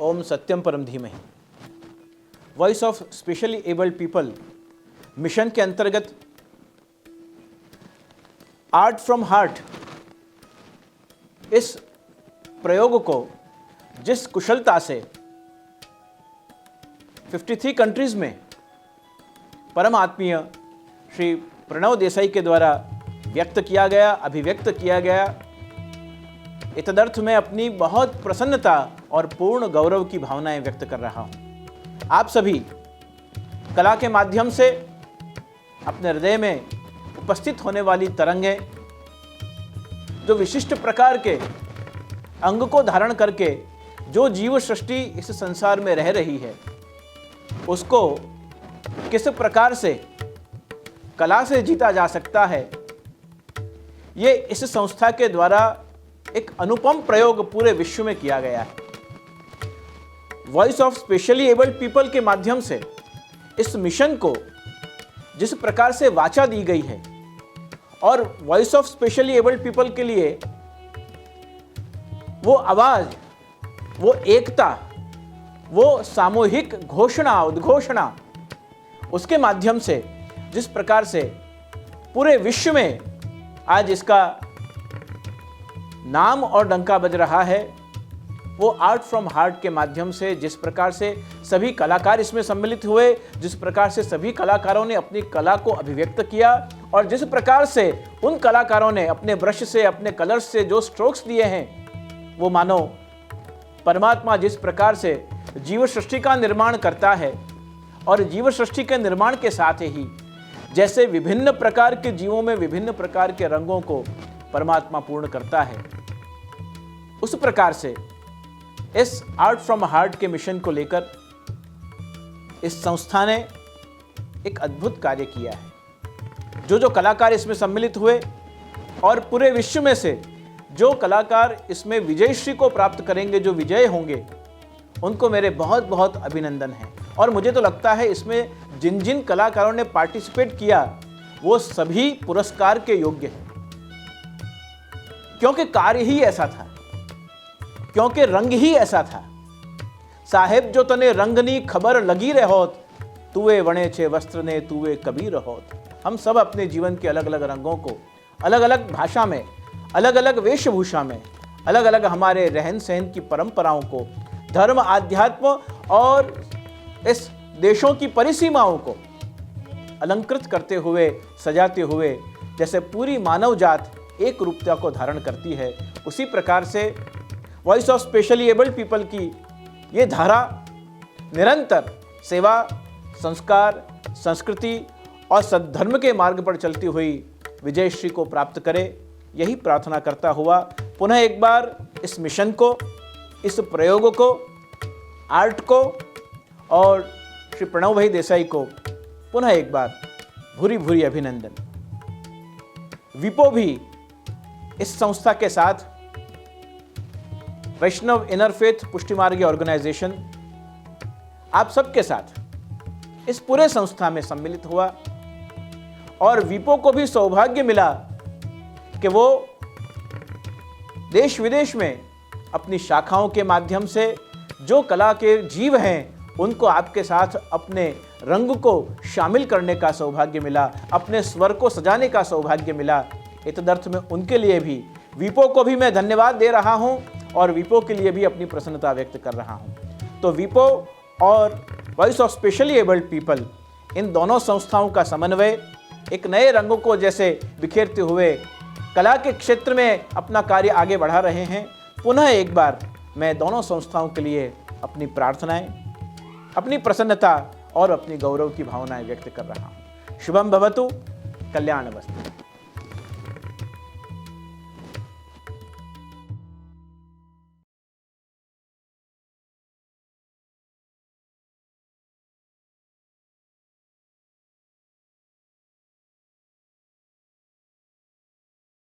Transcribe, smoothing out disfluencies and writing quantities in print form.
ओम सत्यम परम धीमहि। Voice of specially abled people mission के अंतर्गत आर्ट फ्रॉम हार्ट इस प्रयोग को जिस कुशलता से 53 कंट्रीज में परम आत्मीय श्री प्रणव देसाई के द्वारा व्यक्त किया गया, अभिव्यक्त किया गया, इतदर्थ में अपनी बहुत प्रसन्नता और पूर्ण गौरव की भावनाएं व्यक्त कर रहा हूं। आप सभी कला के माध्यम से अपने हृदय में उपस्थित होने वाली तरंगें जो विशिष्ट प्रकार के अंग को धारण करके जो जीव सृष्टि इस संसार में रह रही है, उसको किस प्रकार से कला से जीता जा सकता है, ये इस संस्था के द्वारा एक अनुपम प्रयोग पूरे विश्व में किया गया है। Voice of specially abled people के माध्यम से इस मिशन को जिस प्रकार से वाचा दी गई है और voice of specially abled people के लिए वो आवाज, वो एकता, वो सामूहिक घोषणा, उद्घोषणा, उसके माध्यम से जिस प्रकार से पूरे विश्व में आज इसका नाम और डंका बज रहा है, वो आर्ट फ्रॉम हार्ट के माध्यम से जिस प्रकार से सभी कलाकार इसमें सम्मिलित हुए, जिस प्रकार से सभी कलाकारों ने अपनी कला को अभिव्यक्त किया और जिस प्रकार से उन कलाकारों ने अपने ब्रश से, अपने कलर्स से जो स्ट्रोक्स दिए हैं, वो मानो परमात्मा जिस प्रकार से जीव सृष्टि का निर्माण करता है और जीव सृष्टि के निर्माण के साथ ही जैसे विभिन्न प्रकार के जीवों में विभिन्न प्रकार के रंगों को परमात्मा पूर्ण करता है, उस प्रकार से इस आर्ट फ्रॉम हार्ट के मिशन को लेकर इस संस्था ने एक अद्भुत कार्य किया है। जो कलाकार इसमें सम्मिलित हुए और पूरे विश्व में से जो कलाकार इसमें विजयश्री को प्राप्त करेंगे, जो विजय होंगे, उनको मेरे बहुत बहुत अभिनंदन है। और मुझे तो लगता है इसमें जिन जिन कलाकारों ने पार्टिसिपेट किया वो सभी पुरस्कार के योग्य हैं, क्योंकि कार्य ही ऐसा था, क्योंकि रंग ही ऐसा था। साहेब जो तने रंगनी खबर लगी रहोत, तुए वणे छे वस्त्र ने तुए कबीर होत। हम सब अपने जीवन के अलग अलग रंगों को अलग अलग भाषा में, अलग अलग वेशभूषा में, अलग अलग हमारे रहन सहन की परंपराओं को, धर्म, आध्यात्म और इस देशों की परिसीमाओं को अलंकृत करते हुए, सजाते हुए, जैसे पूरी मानव जात एक रूपता को धारण करती है, उसी प्रकार से voice of specially abled people की ये धारा निरंतर सेवा, संस्कार, संस्कृति और सद्धर्म के मार्ग पर चलती हुई विजयश्री को प्राप्त करे, यही प्रार्थना करता हुआ पुनः एक बार इस मिशन को, इस प्रयोग को, आर्ट को और श्री प्रणव भाई देसाई को पुनः एक बार भूरी भूरी अभिनंदन। विपो भी इस संस्था के साथ, वैष्णव इनर फेथ पुष्टि मार्गी ऑर्गेनाइजेशन, आप सबके साथ इस पूरे संस्था में सम्मिलित हुआ और विपो को भी सौभाग्य मिला कि वो देश विदेश में अपनी शाखाओं के माध्यम से जो कला के जीव हैं उनको आपके साथ अपने रंग को शामिल करने का सौभाग्य मिला, अपने स्वर को सजाने का सौभाग्य मिला। इतदर्थ में उनके लिए भी, विपो को भी मैं धन्यवाद दे रहा हूं और विपो के लिए भी अपनी प्रसन्नता व्यक्त कर रहा हूं। तो विपो और voice of specially abled people, इन दोनों संस्थाओं का समन्वय एक नए रंगों को जैसे बिखेरते हुए कला के क्षेत्र में अपना कार्य आगे बढ़ा रहे हैं। पुनः एक बार मैं दोनों संस्थाओं के लिए अपनी प्रार्थनाएं, अपनी प्रसन्नता और अपनी गौरव की भावनाएं व्यक्त कर रहा हूं। शुभम भवतु, कल्याणमस्तु।